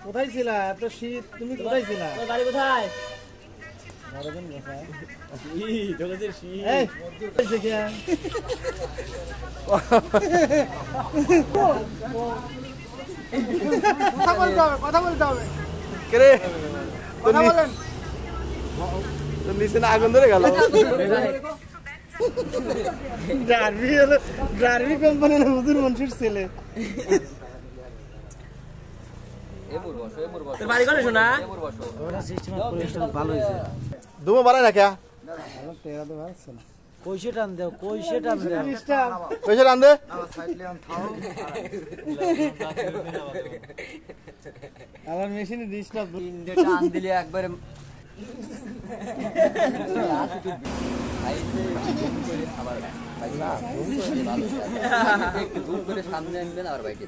কোথায় ছিলা এত শীত? তুমি কোথায় ছিলা? বাড়ি কোথায়? কথা বলতে হবে। নিচে না আগুন ধরে গেল। ডারবি কোম্পানির হুজুর মনসুর ছেলে। বাড়ি করে শোনা ভালো হয়েছে। ধুমো বাড়ায় না কে? কইসে টান দেও, কইসে টান দেও। পয়সা রান দে। আমার মেশিনে ডিস্টার্ব। টান দিলে একবারে সামনে আনবেন আবার বাইকে